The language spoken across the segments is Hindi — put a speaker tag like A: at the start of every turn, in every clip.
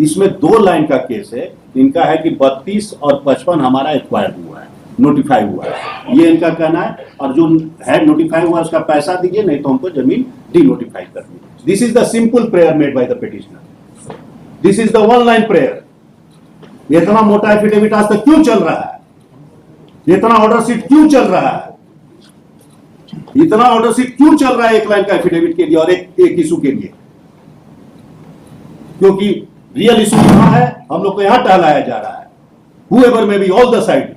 A: इसमें 2 लाइन का केस है। इनका है कि 32 और 55 हमारा एक्वायर हुआ है, नोटिफाई हुआ है, ये इनका कहना है। और जो है नोटिफाई हुआ उसका पैसा दीजिए, नहीं तो हमको जमीन डी नोटिफाई कर दीजिए। This is the simple prayer made by the petitioner. This is the 1 line prayer. इतना मोटा एफिडेविट आज तक क्यों चल रहा है? इतना ऑर्डर शीट क्यों चल रहा है? इतना ऑर्डर शीट क्यों चल रहा है 1 लाइन का एफिडेविट के लिए और एक इशू के लिए? क्योंकि रियल इशू यहां है, हम लोग को यहां टहलाया जा रहा है। Whoever may be all the side,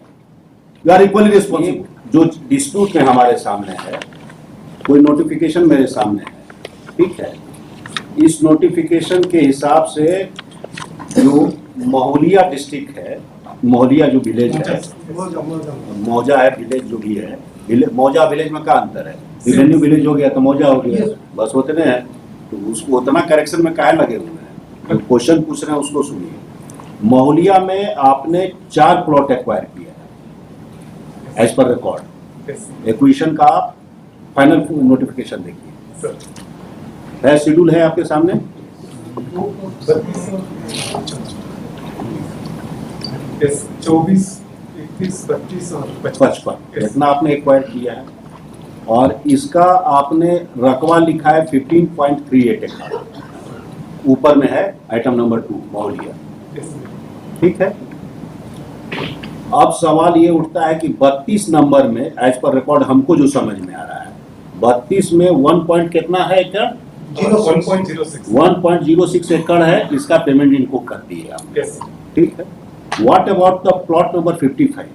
A: we are equally responsible. जो डिस्प्यूट में हमारे सामने है, कोई नोटिफिकेशन मेरे सामने है, ठीक है। इस नोटिफिकेशन के हिसाब से जो महोलिया डिस्ट्रिक्ट है, महोलिया जो विलेज है, मौजा है विलेज जो भी है, मौजा विलेज में क्या अंतर है? रेवेन्यू विलेज हो गया तो मौजा हो गया, बस होते नहीं है। तो उसको उतना करेक्शन में काहे लगे हुए हैं? क्वेश्चन पूछ रहे हैं उसको सुनिए। महोलिया में आपने 4 प्लॉट एक्वायर किया है एज पर रिकॉर्ड। एक्विजिशन का आप फाइनल नोटिफिकेशन देखिए, है शेड्यूल है आपके सामने।
B: 24, 31, 32 और
A: 55 इतना आपने एक्वायर किया है। और इसका आपने रकबा लिखा है 15.38 एकड़, ऊपर में है आइटम नंबर 2 महोलिया, ठीक है। अब सवाल ये उठता है कि 32 नंबर में एज पर रिकॉर्ड हमको जो समझ में आ रहा है, 32 में 1 पॉइंट कितना है एकड़? 1.06 एकड़ है। इसका पेमेंट इनको कर दिए आप, ठीक है। What about the plot number 55?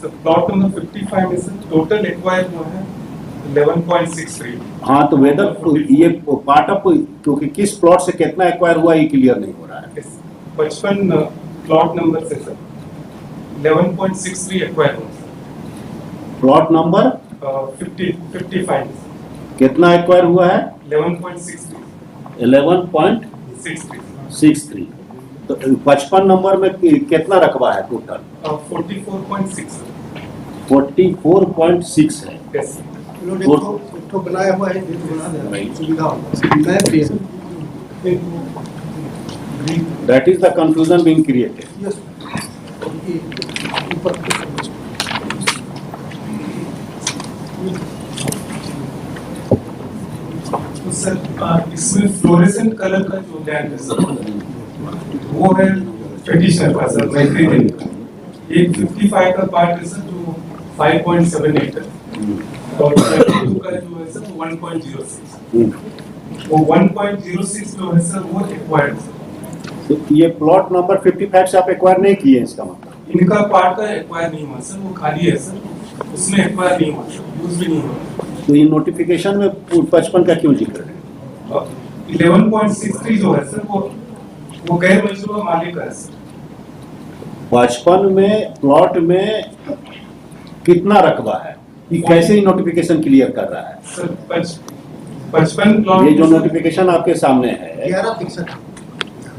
B: Plot number 55 में सर टोटल एक्वायर हुआ है 11.63।
A: हाँ, तो वेदर ये पार्ट ऑफ, क्योंकि किस प्लॉट से कितना एक्वायर हुआ ये क्लियर नहीं हो रहा है।
B: 55 प्लॉट नंबर से सर 11.63 एक्वायर हुआ।
A: प्लॉट नंबर
B: 55
A: कितना एक्वायर हुआ है?
B: 11.63।
A: 11.63। तो 55 नंबर में कितना रकबा है टोटल?
B: 44.6।
A: 44.6 है।
C: तो बनाया हुआ है,
A: That is the confusion being created.
B: तो सर इसमें फ्लोरेसेंट कलर का जो लैंड है सर वो है ट्रेडिशनल का सर, एक 55 का पार्ट है सर जो 5.78 है और 32 का जो है सर 1.06। वो 1.06 जो है सर वो एक्वायर्ड है।
A: तो ये प्लॉट नंबर 55 से आप एक्वायर नहीं किए, इसका मतलब
B: इनका पार्ट का एक्वायर नहीं हुआ सर, वो खाली है सर, उसमें एक्वायर नहीं हुआ, यूज भी नहीं हुआ।
A: तो ये नोटिफिकेशन में 55 का क्यों जिक्र है?
B: 11.63 जो है सर वो गैर मंजूर मालिक है सर।
A: 55 में प्लॉट में कितना रकबा है? ये कैसे ही नोटिफिकेशन क्लियर कर रहा है?
B: सर 55 प्लॉट,
A: ये जो नोटिफिकेशन आपके सामने है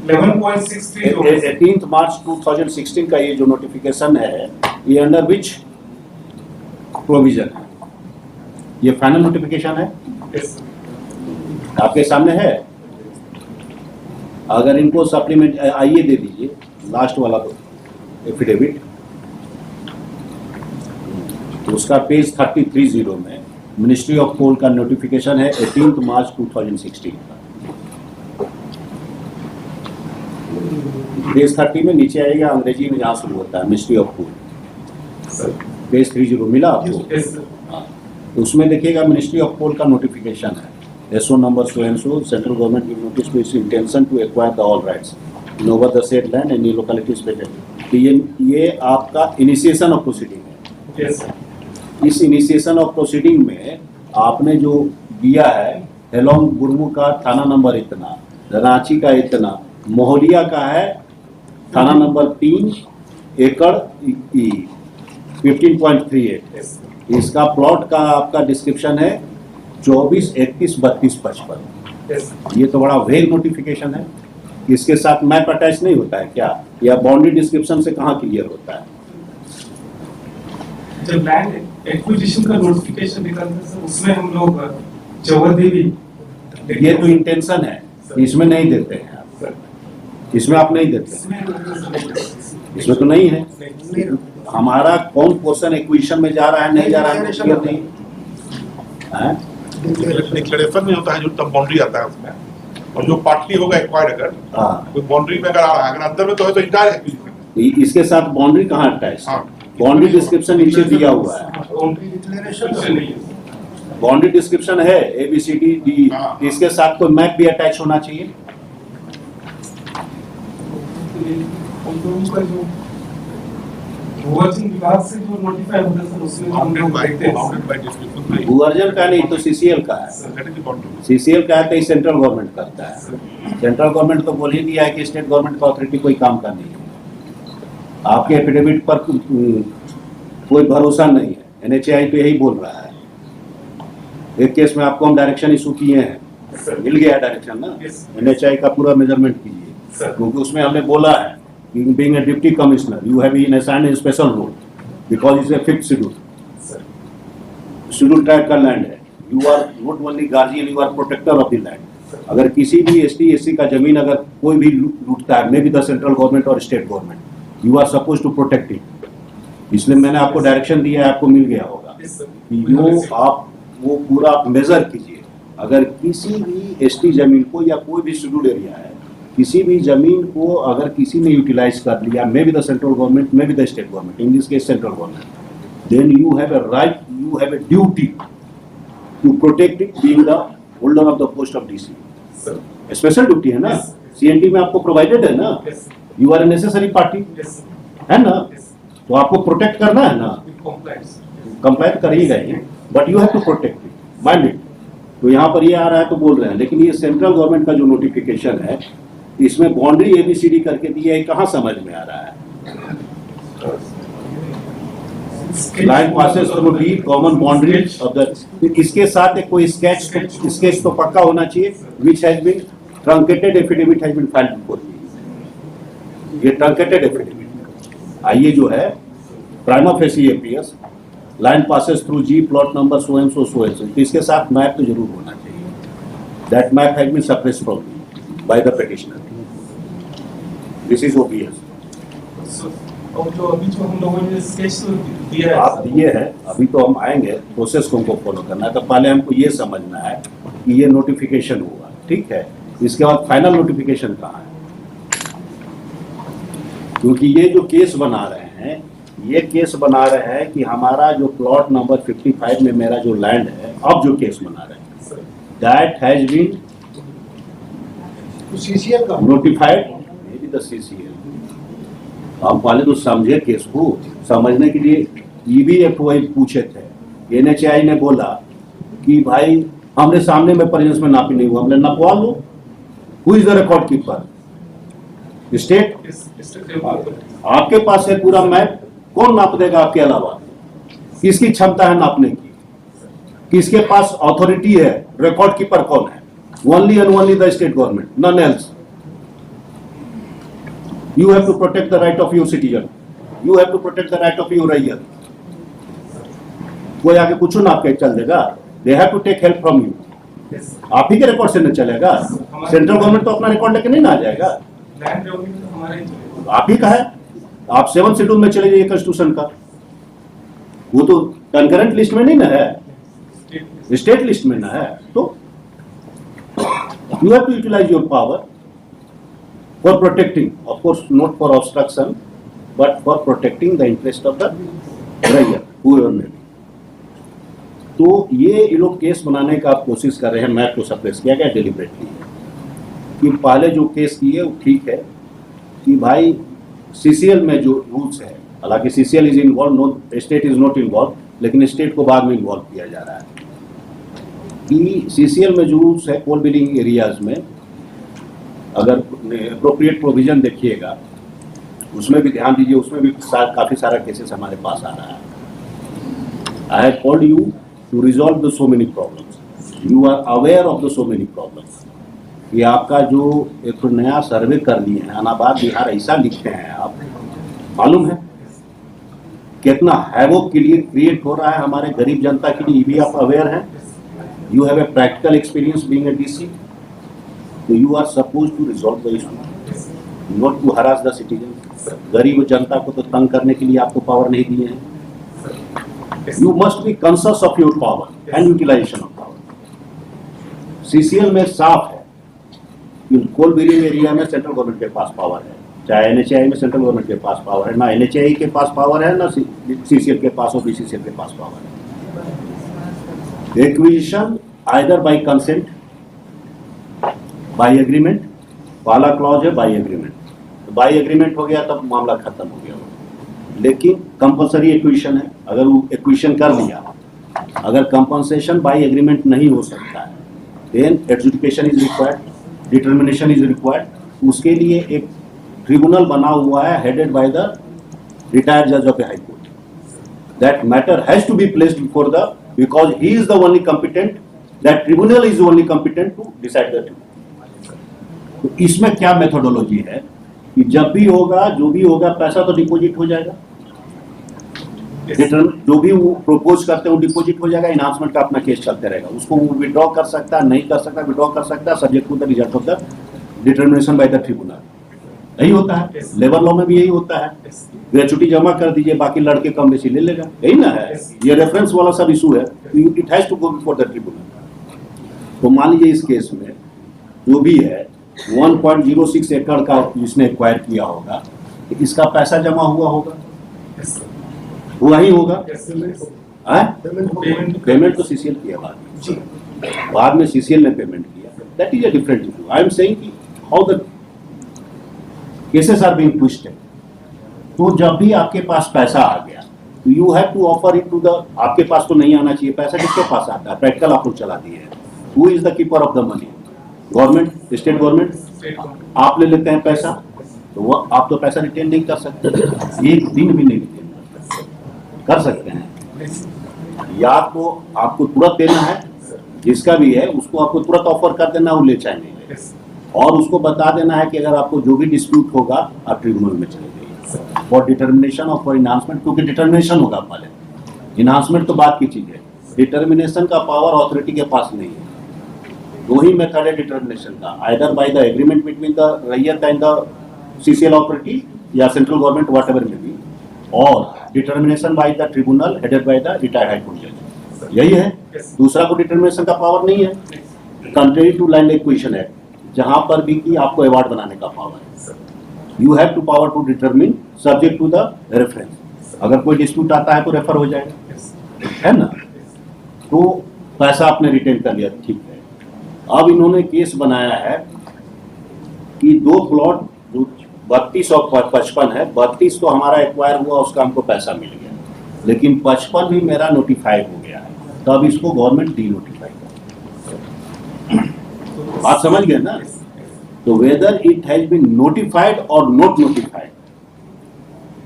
B: 11.63
A: 18 मार्च 2016 का ये जो नोटिफिकेशन है, ये अंडर विच प्रोविजन है? ये फाइनल नोटिफिकेशन है, आपके सामने है। अगर इनको सप्लीमेंट आइए दे दीजिए लास्ट वाला तो एफिडेविट, तो उसका पेज 330 में मिनिस्ट्री ऑफ कोल का नोटिफिकेशन है 18 मार्च 2016 का। पेज 30 में नीचे आएगा, अंग्रेजी में जहाँ शुरू होता है मिनिस्ट्री ऑफ कोल, पेज 30 मिला आपको? तो उसमें देखिएगा मिनिस्ट्री ऑफ कोल का नोटिफिकेशन है, S O number so and so, central government give notice to its intention to acquire the all rights in over the said land and new locality special. तो ये आपका इनिशिएशन ऑफ प्रोसीडिंग है। इस इनिशिएशन ऑफ प्रोसीडिंग में आपने जो दिया है, हेलोंग बुर्मू का थाना नंबर इतना, रांची का इतना, महोलिया का है थाना नंबर 3 एकड़ 15.38। इसका प्लॉट का आपका डिस्क्रिप्शन है 24, 31, 32, 55। ये तो बड़ा वेग नोटिफिकेशन है। इसके साथ मैप अटैच नहीं होता है क्या, या बाउंड्री डिस्क्रिप्शन से कहाँ क्लियर होता है?
B: जब लैंड एक्विजिशन का नोटिफिकेशन निकलता है सर, उसमें हम लोग जवाबदेही,
A: ये तो इंटेंशन है, इसमें नहीं देते हैं आप। इसमें आप नहीं देते,
B: इसमें
A: इसमें तो नहीं है।
C: नहीं
A: हमारा कौन पोर्शन एक्विजिशन में जा रहा है, नहीं जा रहा है, क्लियर नहीं है।
D: डिक्लेरेशन में होता है जो तब बाउंड्री आता है उसमें, और जो पार्टली होगा एक्वायर्ड अगर
A: हाँ,
D: कोई बाउंड्री में अगर आ रहा है, अगर अंदर में तो है तो इंटायर
A: इसके साथ बाउंड्री कहाँ अटैच है?
D: हाँ।
A: बाउंड्री डिस्क्रिप्शन नीचे दिया हुआ है,
C: डिक्लेरेशन
B: नहीं है।
A: बाउंड्री डिस्क्रिप्शन है ABCD
D: हाँ।
A: इसके साथ कोई मैप भी अटैच होना चाहिए।
B: उन लोगों का जो भूवर्जन विभाग से जो नोटिफाई होता है सर, उसमें हम
D: बाउंडेड
B: लोग
D: बाय
B: देखते हैं
D: बाउंडेड बाय डिस्क्रिप्शन
A: भूअर्जन का नहीं तो CCL का है।
D: That is the boundary.
A: CCL का है तो सेंट्रल गवर्नमेंट करता है। सेंट्रल गवर्नमेंट तो बोल ही दिया है कि स्टेट गवर्नमेंट का अथॉरिटी कोई काम का नहीं है। आपके एफिडेविट पर कोई भरोसा नहीं है। NHAI तो यही बोल रहा है। एक केस में आपको हम डायरेक्शन इशू किए हैं, मिल गया डायरेक्शन ना,
B: Yes.
A: NHAI का पूरा मेजरमेंट कीजिए,
B: सर
A: क्योंकि उसमें हमने बोला है कि being a deputy commissioner you have been assigned in special role because is a fifth schedule,
B: sir
A: schedule tribe का लैंड है। You are not only guardian, you are protector of the land. अगर किसी भी ST SC का जमीन अगर कोई भी लूटता है, may B the central government और state government, you are suppose to protect it. इसलिए मैंने आपको डायरेक्शन दिया है, आपको मिल गया होगा
B: यस सर
A: कि वो आप वो पूरा मेजर कीजिए। अगर किसी भी ST जमीन को या कोई भी शेड्यूल एरिया है, किसी भी जमीन को अगर किसी ने यूटिलाइज कर लिया, may be the central government, may be the state government, in this case central government, then you have a right, you have a duty to protect it, being the holder of the post of DC।
B: Sir
A: special duty है ना,
B: Yes.
A: CNT में आपको प्रोवाइडेड है ना,
B: yes
A: you are a necessary party,
B: yes
A: है ना,
B: यस
A: तो आपको प्रोटेक्ट करना है ना,
B: कॉम्प्लाइंस
A: कंप्लाई करिएगा ही, but you have to protect it, mind it. तो यहाँ पर ये आ रहा है तो बोल रहे हैं, लेकिन ये सेंट्रल गवर्नमेंट का जो नोटिफिकेशन है, इसमें बाउंड्री ABCD करके दिया है, कहाँ समझ में आ रहा है? Line passes through the common boundary of the, इसके साथ एक कोई स्केच तो पक्का होना चाहिए, which has been truncated affidavit has been filed before. ये ट्रंकेटेड एफिडेविट आइए जो है prima facie APS line passes through G plot number so and so, तो इसके साथ मैप तो जरूर होना चाहिए। That map has been suppressed from by the petitioner. This is OBS।
B: और जो अभी जो हम लोगों ने स्केच दिया है
A: आप दिए हैं, अभी तो हम आएंगे, प्रोसेस को हमको फॉलो करना है, तो पहले हमको ये समझना है कि ये नोटिफिकेशन हुआ, ठीक है, इसके बाद फाइनल नोटिफिकेशन कहाँ है? क्योंकि ये जो केस बना रहे हैं, ये केस बना रहे हैं कि हमारा जो प्लॉट नंबर 55 में मेरा जो लैंड है, अब जो केस बना रहे हैं,
B: sir
A: that has been
C: CCL का
A: notified, may B the CCL। हम पहले तो समझे केस को, समझने के लिए EBF वही पूछे थे। NHAI ने बोला कि भाई हमने सामने में प्रेजेंस में नापी नहीं हुआ, हमने नपवा लो। Who is the record keeper? State. आपके पास है पूरा मैप, कौन नाप देगा आपके अलावा? किसकी क्षमता है नापने की? किसके पास अथॉरिटी है? रिकॉर्ड कीपर कौन है? Only and only the state government, none else. You have to protect the right of your citizen. You have to protect the right of your raiya. कोई आके कुछ ना आपके चल देगा। They have to take help from you. आप ही के रिकॉर्ड से नहीं चलेगा। सेंट्रल गवर्नमेंट तो अपना रिकॉर्ड लेके नहीं ना आ जाएगा।
B: लैंड रेवेन्यू तो हमारा ही चलेगा।
A: आप ही का है। आप 7 शेड्यूल में चले जाइए कॉन्स्टिट्यूशन का, वो तो कंकरेंट लिस्ट में नहीं ना है, स्टेट लिस्ट में ना है। तो you have to utilize your power for protecting, of course not for obstruction, but for protecting the interest of the raiya, whoever may be. तो ये लोग केस बनाने का आप कोशिश कर रहे हैं, मैप को सप्रेस किया गया डेलिबरेटली, कि पहले जो केस किए वो ठीक है कि भाई CCL में जो रूल्स है, हालांकि CCL is involve, no state is not involve, लेकिन स्टेट को बाद में इन्वॉल्व किया जा रहा है कि CCL में जो रूल्स है कोल बिलिंग एरियाज में, अगर अप्रोप्रिएट प्रोविजन देखिएगा उसमें भी ध्यान दीजिए, उसमें भी काफ़ी सारा केसेस हमारे पास आ रहा है। I have called you to resolve the so many problems, you are aware of the so many problems. ये आपका जो एक नया सर्वे कर लिए हैं, अनाबाद बिहार ऐसा लिखते हैं आप, मालूम है कितना हैवोक के लिए क्रिएट हो रहा है हमारे गरीब जनता के लिए, ये भी आप अवेयर हैं। You have a practical experience being a DC, so you are supposed to resolve the issue. Not to harass the citizen. गरीब जनता को तो तंग करने के लिए आपको पावर नहीं दिए हैं। You must be conscious of your power and utilization of power. CCL में साफ है कि कोलबेरी एरिया में सेंट्रल गवर्नमेंट के पास पावर है, चाहे एनएचआई में सेंट्रल गवर्नमेंट के पास पावर है, ना एनएचआई के पास पावर है, ना सीसीएल के पास और बीसीसीएल के पास पावर है। Acquisition either bye consent, by agreement, पहला क्लॉज है बाय एग्रीमेंट। बाय एग्रीमेंट हो गया तब मामला खत्म हो गया। लेकिन कंपलसरी एक्विजिशन है, अगर वो एक्विजिशन कर लिया, अगर कंपनसेशन बाय एग्रीमेंट नहीं हो सकता है, then adjudication is required, determination is required. उसके लिए एक ट्रिब्यूनल बना हुआ है हेडेड बाय द रिटायर्ड जज of the high court. That matter has to be placed before the, because he is the only competent, that tribunal is only competent to decide the. तो इसमें क्या मेथोडोलॉजी है कि जब भी होगा, जो भी होगा, पैसा तो डिपॉजिट हो जाएगा, जो भी वो प्रपोज करते हैं वो डिपॉजिट हो जाएगा, इनहांसमेंट का अपना केस चलते रहेगा। उसको वो विड्रॉ कर सकता है, नहीं कर सकता, विड्रॉ कर सकता है, subject to the result of the determination by the tribunal. यही होता है, लेबर लॉ में भी यही होता है। ग्रेचुटी जमा कर दीजिए, बाकी लड़के कम बेसी ले लेगा, यही ना है। ये रेफरेंस वाला सब इशू है, it has to go before the tribunal. तो मान लीजिए इस केस में जो भी है 1.06 एकड़ का जिसने एक्वायर किया होगा, इसका पैसा जमा हुआ होगा, हुआ ही होगा। पेमेंट तो सीसीएल किया बाद में सीसीएल ने पेमेंट किया, that is a different issue. I am saying कि how the cases are being twisted. तो जब भी आपके पास पैसा आ गया, you have to offer it to the, आपके पास तो नहीं आना चाहिए पैसा, किसके पास आता है? प्रैक्टिकल आप लोग चला दिए हैं। Who is the keeper of the money? Government, state government. आप ले लेते हैं पैसा, तो वो आप तो पैसा रिटेन नहीं कर सकते, एक दिन भी नहीं रिटेन कर सकते हैं। या तो आपको तुरंत देना है, जिसका भी है उसको आपको तुरंत ऑफर कर देना, वो ले चाहे नहीं ले, और उसको बता देना है कि अगर आपको जो भी डिस्प्यूट होगा आप ट्रिब्यूनल में चले जाइए फॉर डिटर्मिनेशन और फॉर इनहांसमेंट, क्योंकि डिटर्मिनेशन होगा पहले, इनहांसमेंट तो बात की चीज है। डिटर्मिनेशन का पावर अथॉरिटी के पास नहीं है। दो ही मेथड है डिटर्मिनेशन का, either by the agreement between the raiyat and the CCL authority या central government whatever may be, और determination by the tribunal headed by the retired high court जज। यही है, दूसरा को डिटर्मिनेशन का पावर नहीं है। Contrary to land acquisition act, जहां पर भी कि आपको अवार्ड बनाने का पावर है, you have to power to determine subject to the reference. अगर कोई डिस्प्यूट आता है तो रेफर हो जाएगा, है ना। तो पैसा आपने रिटेन कर लिया, ठीक है। अब इन्होंने केस बनाया है कि दो प्लॉट जो 32 और 55 है, 32 तो हमारा एक्वायर हुआ, उसका हमको पैसा मिल गया, लेकिन 55 भी मेरा नोटिफाइड हो गया है, तब इसको गवर्नमेंट डी नोटिफाई कर। बात समझ गए ना। तो whether it has been notified और not notified,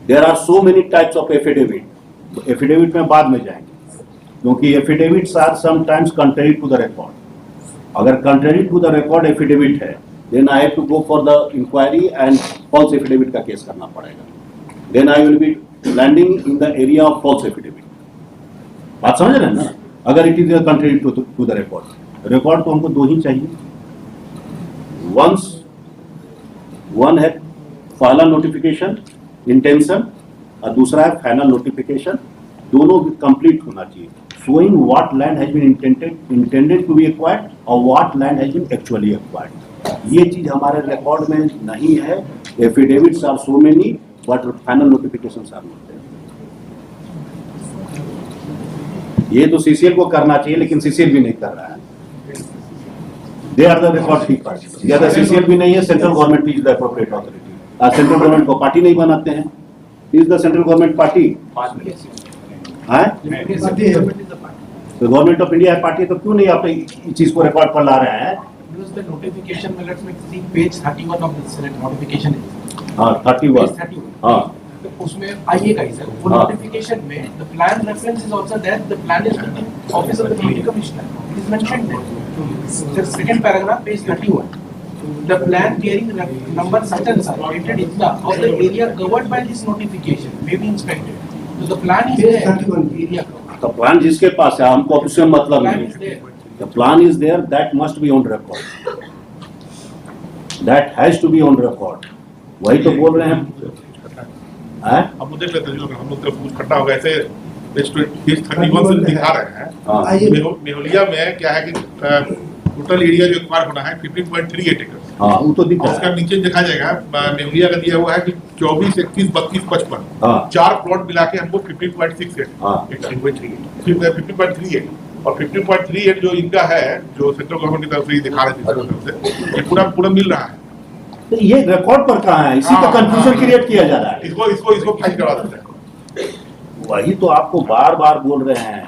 A: there are so many types of affidavit. Affidavit में बाद में जाएंगे, क्योंकि affidavits are sometimes contrary to the record. अगर contrary to the record affidavit है, then I have to go for the inquiry and false affidavit का केस करना पड़ेगा। Then I will be landing in the area of false affidavit. बात समझ रहे हैं ना। अगर it is contrary to the record, record तो हमको दो ही चाहिए। वन है पहला नोटिफिकेशन इंटेंशन और दूसरा है फाइनल नोटिफिकेशन, दोनों कंप्लीट होना चाहिए। showing what land has been intended to be acquired और what land has been actually acquired। ये चीज हमारे रिकॉर्ड में नहीं है। Affidavits are so many but final notifications are not there. ये तो सीसीएल को करना चाहिए, लेकिन सीसीएल भी नहीं कर रहा है। They are the record keepers, या द सीसीएल भी नहीं है, central government is the appropriate authority. Central government को पार्टी नहीं बनाते हैं, is the central government party है। तो गवर्नमेंट ऑफ इंडिया है पार्टी, तो क्यों नहीं आप इस चीज को रिकॉर्ड पर ला रहे हैं?
E: Because the notification, let's make see page 31 of this notification is.
A: हाँ 31। हाँ
E: तो उसमें आइएगा ही सर, वो नोटिफिकेशन में the plan reference is also there, the plan is with the office of the deputy commissioner, it is mentioned there. The second paragraph, page 31, the plan bearing number such and such dated in the of the area covered by this notification may be inspected. So the plan is there, area covered.
A: तो प्लान जिसके पास है, हमको उससे मतलब
E: Plan
A: नहीं
E: is
A: है।
E: there.
A: The plan is there, that must be on record. That has to be on record. वही तो बोल रहे हैं। हैं?
D: हम लोग देख लेते हैं, हम लोग कुछ इकट्ठा हो गए ऐसे पेज 31 से दिखा रहे हैं।
A: हाँ।
C: आइए
D: मेहुलिया में क्या है कि टोटल एरिया जो एक्वायर होना है 15.38 एकड़।
A: हाँ वो तो दिख
D: और
A: रहा
D: उसका
A: है।
D: नीचे देखा जाएगा मेहुलिया का दिया हुआ है कि 24, 21, 32, 55
A: हाँ।
D: 4 प्लॉट मिला के हमको 15.68
A: हाँ।
D: 15.38 और 15.38 जो इनका है, जो सेंट्रल गवर्नमेंट की तरफ से दिखा रहे थे तरफ से, ये पूरा मिल रहा है।
A: तो ये रिकॉर्ड पर कहाँ है? इसी का
D: हाँ,
A: कंफ्यूजन
D: हाँ।
A: क्रिएट किया जा रहा है।
D: इसको फाइल करवा देते हैं।
A: वही तो आपको बार बार बोल रहे हैं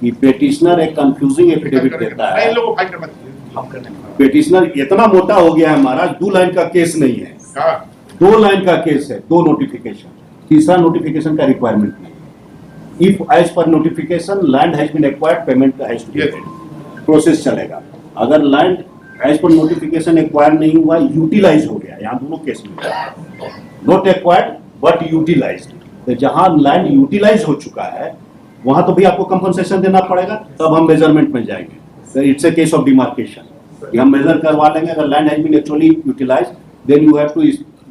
A: कि पेटिशनर एक कंफ्यूजिंग एफिडेविट देता
D: नहीं,
A: है।
D: इन लोगों को फाइल करना चाहिए। हम करने
A: पेटिशनर इतना मोटा हो गया है महाराज, 2 लाइन का केस नहीं है,
D: हाँ
A: 2 लाइन का केस है, 2 नोटिफिकेशन, तीसरा नोटिफिकेशन का रिक्वायरमेंट नहीं। If as per notification land has been acquired, payment has to be
D: Yes.
A: Paid, process चलेगा। अगर land as per notification acquire नहीं हुआ, यूटिलाइज हो गया, यहाँ दोनों केस में नॉट एक्वायर्ड बट यूटिलाइज्ड, तो जहां लैंड यूटिलाइज हो चुका है वहां तो भी आपको कंपनसेशन देना पड़ेगा, तब हम मेजरमेंट में जाएंगे। तो it's a case of demarcation, हम मेजर करवा लेंगे। अगर land has been actually utilize, then you have to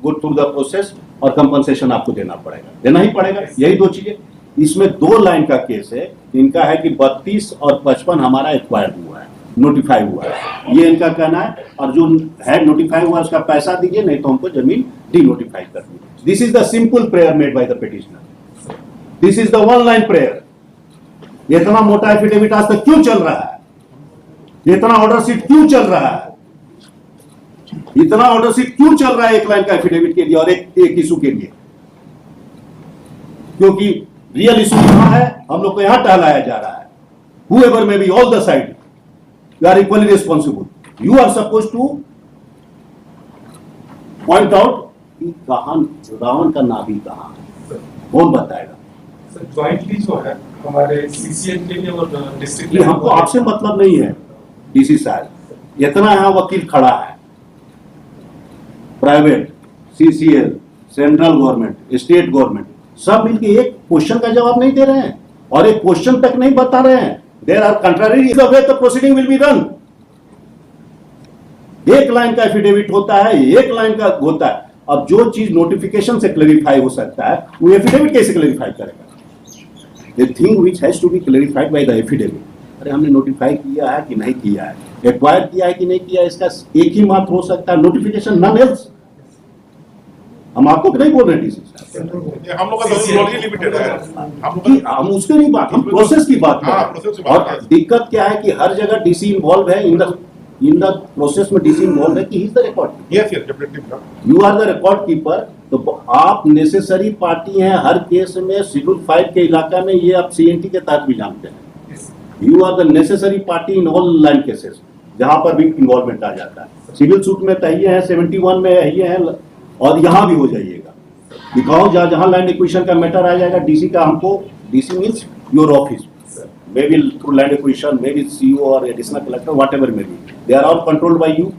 A: go through the process और कंपनसेशन आपको देना पड़ेगा, देना ही पड़ेगा। यही 2 चीजें। इसमें 2 लाइन का केस है, इनका है कि 32 और 55 हमारा एक्वायर्ड हुआ है, नोटिफाई हुआ है, ये इनका कहना है। और जो है नोटिफाई हुआ उसका पैसा दीजिए, नहीं तो हमको जमीन डी नोटिफाई कर दीजिए। This is the simple prayer made by the petitioner, this is the 1 line prayer. इतना मोटा एफिडेविट आज तक क्यों चल रहा है? इतना ऑर्डर शीट क्यों चल रहा है? इतना ऑर्डर शीट क्यों चल रहा है 1 लाइन का एफिडेविट के लिए और एक इशू के लिए? क्योंकि रियल इशू यहां है, हम लोग को यहां टहलाया जा रहा है। Whoever may be, all the side, you are equally responsible. You are supposed to point out कि कहां रावण का नाभि कहां है, कौन बताएगा?
B: सर जॉइंटली जो है हमारे सीसीएल के लिए और डिस्ट्रिक्ट
A: ये हमको आपसे मतलब नहीं है। डीसी साहब, इतना यहाँ वकील खड़ा है, private, CCL, central government, state government, सब मिलके एक क्वेश्चन का जवाब नहीं दे रहे हैं और एक क्वेश्चन तक नहीं बता रहे हैं। There are contrary the way the proceeding will be run. 1 line का एफिडेविट होता है, 1 लाइन का होता है। अब जो चीज नोटिफिकेशन से क्लेरिफाई हो सकता है, वो एफिडेविट कैसे क्लेरिफाई करेगा? The thing which has to be clarified by the affidavit. अरे हमने नोटिफाई किया है कि नहीं किया है, एक्वायर किया है कि नहीं किया है, इसका एक ही मात्र हो सकता है, नोटिफिकेशन, नन एल्स। हम आपको नहीं बोल रहे डीसी साहब,
D: ये हम लोग का तो रोल ही लिमिटेड है। हम लोग
A: कि
D: का
A: हम उसके नहीं बात, हम प्रोसेस की बात कर
D: हाँ,
A: रहे
D: प्रोसेस की
A: हैं।
D: बात
A: और
D: कर रहे
A: दिक्कत क्या है कि हर जगह डीसी इन्वॉल्व है, इन द प्रोसेस में डीसी इन्वॉल्व है कि he is the record,
D: yes definitely
A: you are the record keeper. तो आप नेसेसरी पार्टी हैं हर केस में। शेड्यूल 5 के इलाका में ये आप सीएनटी के तहत भी जानते हैं, you are the necessary party in all land cases, जहां पर भी इन्वॉल्वमेंट आ जाता है। सिविल सूट में तो ये है, 71 में ये है, और यहां भी हो जाइएगा। दिखाओ जहां लैंड एक्विजिशन का मैटर आ जाएगा, डीसी का हमको, DC means your office, may be through land acquisition, may be CEO और additional collector, whatever may be, they are all controlled by you.